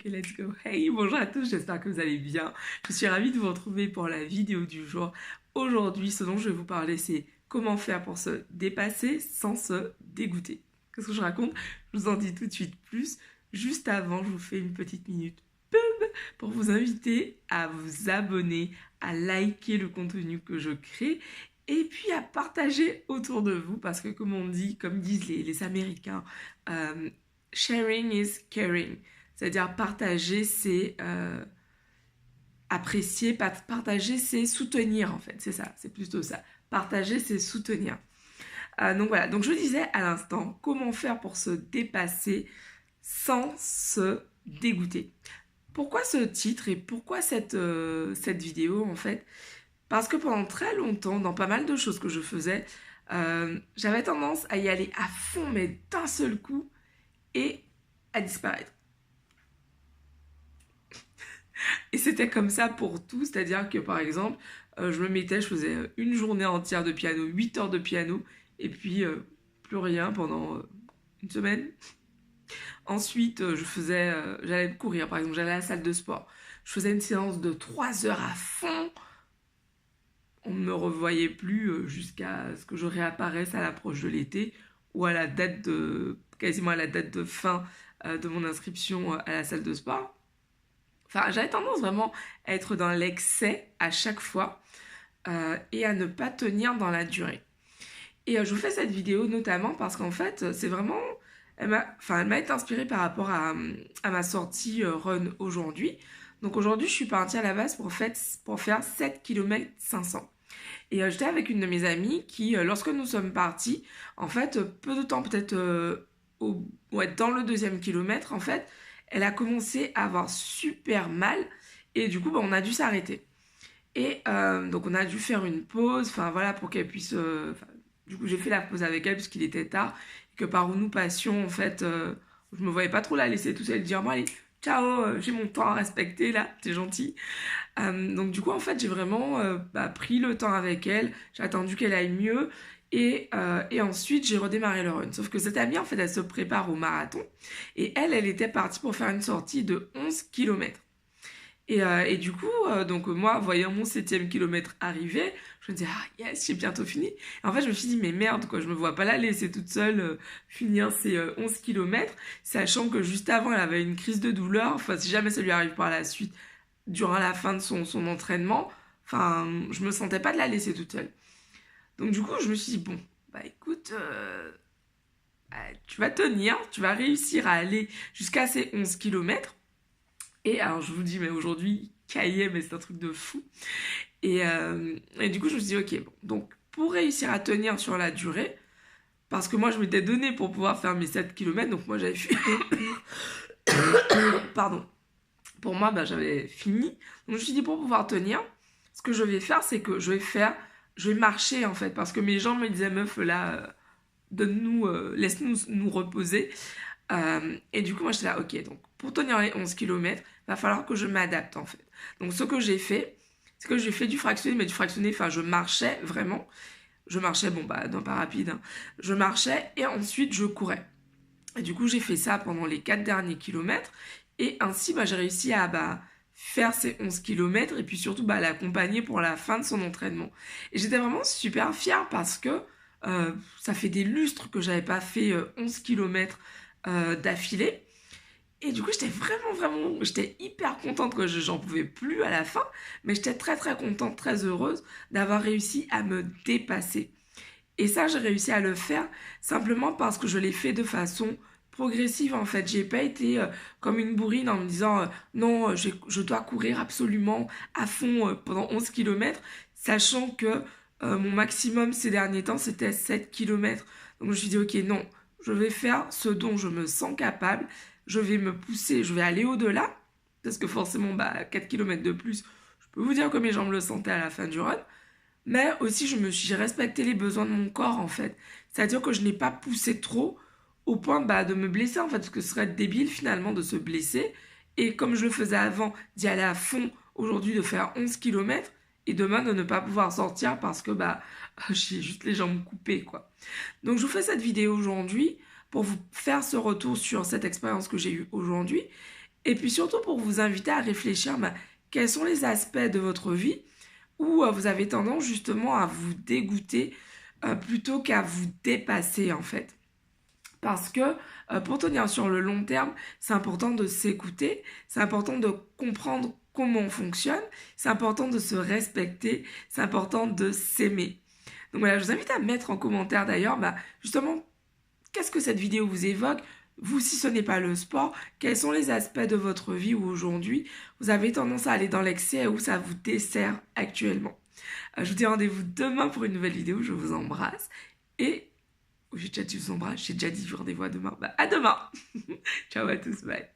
Ok, let's go. Hey, bonjour à tous, j'espère que vous allez bien. Je suis ravie de vous retrouver pour la vidéo du jour. Aujourd'hui, ce dont je vais vous parler, c'est comment faire pour se dépasser sans se dégoûter. Qu'est-ce que je raconte? Je vous en dis tout de suite plus. Juste avant, je vous fais une petite minute pub pour vous inviter à vous abonner, à liker le contenu que je crée et puis à partager autour de vous parce que comme disent les Américains, sharing is caring. C'est-à-dire partager, c'est apprécier, partager, c'est soutenir en fait, c'est ça, c'est plutôt ça. Partager, c'est soutenir. Donc voilà, donc je disais à l'instant, comment faire pour se dépasser sans se dégoûter. Pourquoi ce titre et pourquoi cette vidéo en fait? Parce que pendant très longtemps, dans pas mal de choses que je faisais, j'avais tendance à y aller à fond, mais d'un seul coup, et à disparaître. Et c'était comme ça pour tout, c'est-à-dire que par exemple, je faisais une journée entière de piano, 8 heures de piano, et puis plus rien pendant une semaine. Ensuite, j'allais courir, par exemple, j'allais à la salle de sport. Je faisais une séance de 3 heures à fond. On ne me revoyait plus jusqu'à ce que je réapparaisse à l'approche de l'été ou à quasiment à la date de fin de mon inscription à la salle de sport. Enfin, j'avais tendance vraiment à être dans l'excès à chaque fois et à ne pas tenir dans la durée. Et je vous fais cette vidéo notamment parce qu'en fait, c'est vraiment... Elle m'a été inspirée par rapport à ma sortie run aujourd'hui. Donc aujourd'hui, je suis partie à la base pour faire 7 km 500. Et j'étais avec une de mes amies qui, lorsque nous sommes partis, en fait, peu de temps peut-être dans le 2e kilomètre, en fait, elle a commencé à avoir super mal et du coup, on a dû s'arrêter. Et donc, on a dû faire une pause, enfin voilà, pour qu'elle puisse... du coup, j'ai fait la pause avec elle puisqu'il était tard et que par où nous passions, en fait, je me voyais pas trop la laisser toute seule dire, bon allez, ciao, j'ai mon temps à respecter là, t'es gentil. Donc du coup, en fait, j'ai vraiment pris le temps avec elle, j'ai attendu qu'elle aille mieux et ensuite j'ai redémarré le run. Sauf que cette amie, en fait, elle se prépare au marathon et elle était partie pour faire une sortie de 11 km. Et du coup, donc moi, voyant mon 7e kilomètre arriver, je me dis, ah yes, j'ai bientôt fini. Et en fait, je me suis dit, mais merde, quoi, je me vois pas la laisser toute seule finir ces 11 kilomètres, sachant que juste avant, elle avait une crise de douleur. Enfin, si jamais ça lui arrive par la suite, durant la fin de son entraînement, enfin, je me sentais pas de la laisser toute seule. Donc du coup, je me suis dit, bon, bah écoute, tu vas tenir, tu vas réussir à aller jusqu'à ces 11 kilomètres. Et alors, je vous dis, mais aujourd'hui, caillait, mais c'est un truc de fou. Et du coup, je me suis dit, ok, bon, donc pour réussir à tenir sur la durée, parce que moi, je m'étais donné pour pouvoir faire mes 7 km, donc moi, j'avais fait... Pardon. Pour moi, j'avais fini. Donc, je me suis dit, pour pouvoir tenir, ce que je vais faire, c'est que je vais marcher, en fait, parce que mes jambes me disaient, meuf, là, donne-nous, laisse-nous nous reposer. Et du coup, moi, j'étais là, ok, donc pour tenir les 11 km, il va falloir que je m'adapte, en fait. Donc, ce que j'ai fait, c'est que j'ai fait du fractionné, mais du fractionné, enfin, je marchais vraiment. Je marchais, bon, non, pas rapide, hein. Je marchais et ensuite, je courais. Et du coup, j'ai fait ça pendant les 4 derniers kilomètres. Et ainsi, j'ai réussi à faire ces 11 km et puis surtout l'accompagner pour la fin de son entraînement. Et j'étais vraiment super fière parce que ça fait des lustres que j'avais pas fait 11 km d'affilée. Et du coup, j'étais hyper contente que j'en pouvais plus à la fin, mais j'étais très très contente, très heureuse d'avoir réussi à me dépasser. Et ça, j'ai réussi à le faire simplement parce que je l'ai fait de façon progressive en fait. J'ai pas été comme une bourrine en me disant non, je dois courir absolument à fond pendant 11 km, sachant que mon maximum ces derniers temps c'était 7 km. Donc je me suis dit ok, non, je vais faire ce dont je me sens capable, je vais me pousser, je vais aller au-delà, parce que forcément 4 km de plus, je peux vous dire que mes jambes le sentaient à la fin du run. Mais aussi, j'ai respecté les besoins de mon corps, en fait. C'est-à-dire que je n'ai pas poussé trop au point de me blesser, en fait, parce que ce serait débile, finalement, de se blesser. Et comme je le faisais avant, d'y aller à fond, aujourd'hui, de faire 11 km, et demain, de ne pas pouvoir sortir parce que, j'ai juste les jambes coupées, quoi. Donc, je vous fais cette vidéo aujourd'hui pour vous faire ce retour sur cette expérience que j'ai eue aujourd'hui. Et puis surtout pour vous inviter à réfléchir, quels sont les aspects de votre vie où vous avez tendance justement à vous dégoûter plutôt qu'à vous dépasser en fait. Parce que pour tenir sur le long terme, c'est important de s'écouter, c'est important de comprendre comment on fonctionne, c'est important de se respecter, c'est important de s'aimer. Donc voilà, je vous invite à mettre en commentaire d'ailleurs, justement, qu'est-ce que cette vidéo vous évoque? Vous, si ce n'est pas le sport, quels sont les aspects de votre vie où aujourd'hui vous avez tendance à aller dans l'excès et où ça vous dessert actuellement? Je vous dis rendez-vous demain pour une nouvelle vidéo, je vous embrasse. Et j'ai déjà dit je vous embrasse, j'ai déjà dit rendez-vous à demain. À demain. Ciao à tous, bye.